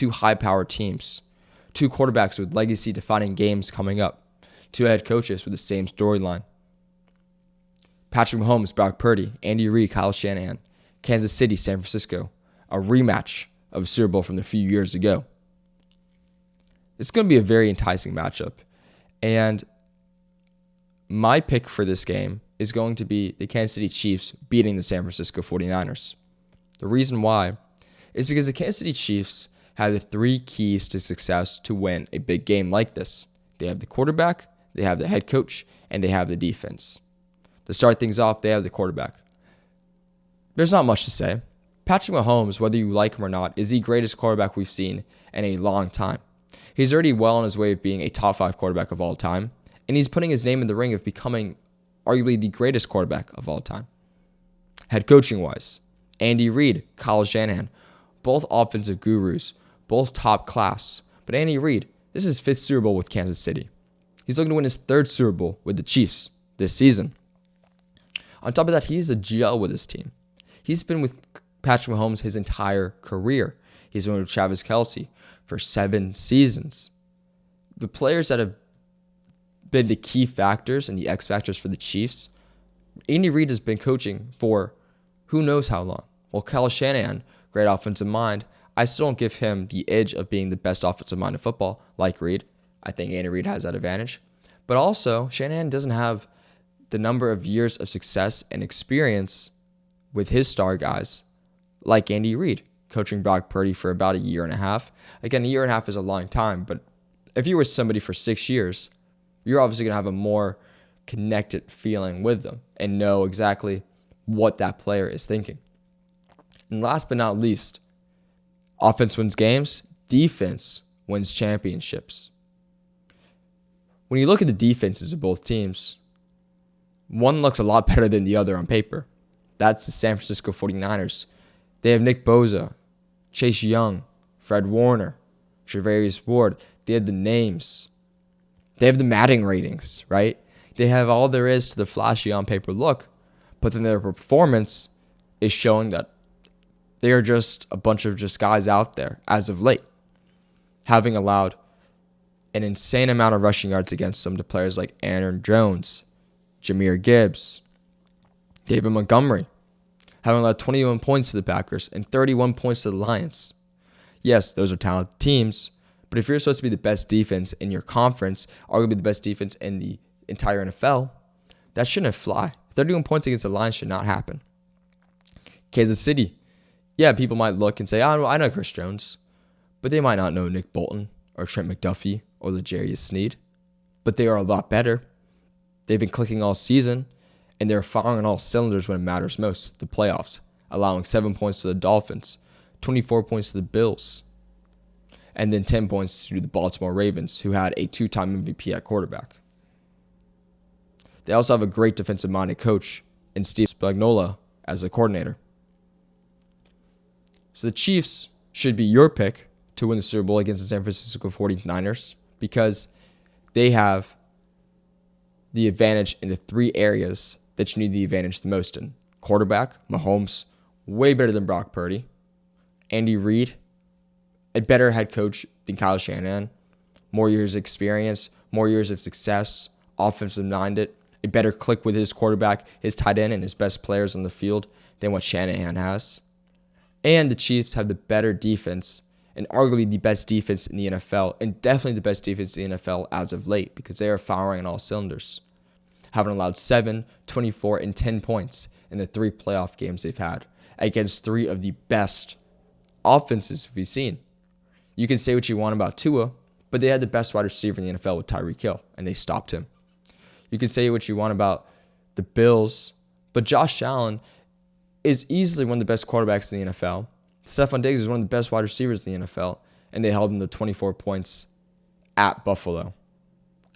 two high-powered teams, two quarterbacks with legacy-defining games coming up, two head coaches with the same storyline. Patrick Mahomes, Brock Purdy, Andy Reid, Kyle Shanahan, Kansas City, San Francisco, a rematch of a Super Bowl from a few years ago. It's going to be a very enticing matchup. And my pick for this game is going to be the Kansas City Chiefs beating the San Francisco 49ers. The reason why is because the Kansas City Chiefs have the three keys to success to win a big game like this. They have the quarterback, they have the head coach, and they have the defense. To start things off, they have the quarterback. There's not much to say. Patrick Mahomes, whether you like him or not, is the greatest quarterback we've seen in a long time. He's already well on his way of being a top 5 quarterback of all time, and he's putting his name in the ring of becoming arguably the greatest quarterback of all time. Head coaching-wise, Andy Reid, Kyle Shanahan, both offensive gurus, both top class. But Andy Reid, this is his 5th Super Bowl with Kansas City. He's looking to win his 3rd Super Bowl with the Chiefs this season. On top of that, he's a gel with his team. He's been with Patrick Mahomes his entire career. He's been with Travis Kelce for 7 seasons. The players that have been the key factors and the X factors for the Chiefs, Andy Reid has been coaching for who knows how long. Well, Kyle Shanahan, great offensive mind. I still don't give him the edge of being the best offensive mind in football like Reid. I think Andy Reid has that advantage. But also, Shanahan doesn't have the number of years of success and experience with his star guys like Andy Reid, coaching Brock Purdy for about a year and a half. Again, a year and a half is a long time, but if you were somebody for 6 years, you're obviously going to have a more connected feeling with them and know exactly what that player is thinking. And last but not least, offense wins games, defense wins championships. When you look at the defenses of both teams, one looks a lot better than the other on paper. That's the San Francisco 49ers. They have Nick Bosa, Chase Young, Fred Warner, Travarius Ward. They have the names. They have the Madden ratings, right? They have all there is to the flashy on paper look, but then their performance is showing that they are just a bunch of just guys out there as of late, having allowed an insane amount of rushing yards against them to players like Aaron Jones, Jahmyr Gibbs, David Montgomery, having allowed 21 points to the Packers and 31 points to the Lions. Yes, those are talented teams, but if you're supposed to be the best defense in your conference, arguably the best defense in the entire NFL, that shouldn't fly. 31 points against the Lions should not happen. Kansas City, yeah, people might look and say, oh, I know Chris Jones, but they might not know Nick Bolton or Trent McDuffie or L'Jarius Sneed, but they are a lot better. They've been clicking all season, and they're firing on all cylinders when it matters most, the playoffs, allowing 7 points to the Dolphins, 24 points to the Bills, and then 10 points to the Baltimore Ravens, who had a 2-time MVP at quarterback. They also have a great defensive-minded coach in Steve Spagnuolo as a coordinator. So the Chiefs should be your pick to win the Super Bowl against the San Francisco 49ers because they have the advantage in the 3 areas that you need the advantage the most in. Quarterback, Mahomes, way better than Brock Purdy. Andy Reid, a better head coach than Kyle Shanahan. More years of experience, more years of success, offensive-minded, a better click with his quarterback, his tight end, and his best players on the field than what Shanahan has. And the Chiefs have the better defense and arguably the best defense in the NFL and definitely the best defense in the NFL as of late because they are firing on all cylinders, having allowed 7, 24, and 10 points in the 3 playoff games they've had against 3 of the best offenses we've seen. You can say what you want about Tua, but they had the best wide receiver in the NFL with Tyreek Hill, and they stopped him. You can say what you want about the Bills, but Josh Allen is easily one of the best quarterbacks in the NFL. Stephon Diggs is one of the best wide receivers in the NFL, and they held him to 24 points at Buffalo.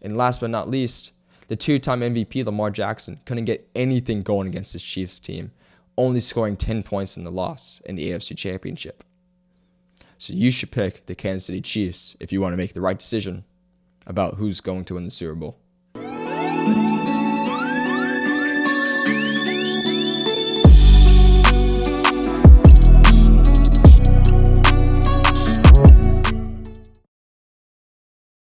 And last but not least, the 2-time MVP Lamar Jackson couldn't get anything going against his Chiefs team, only scoring 10 points in the loss in the AFC Championship. So you should pick the Kansas City Chiefs if you want to make the right decision about who's going to win the Super Bowl.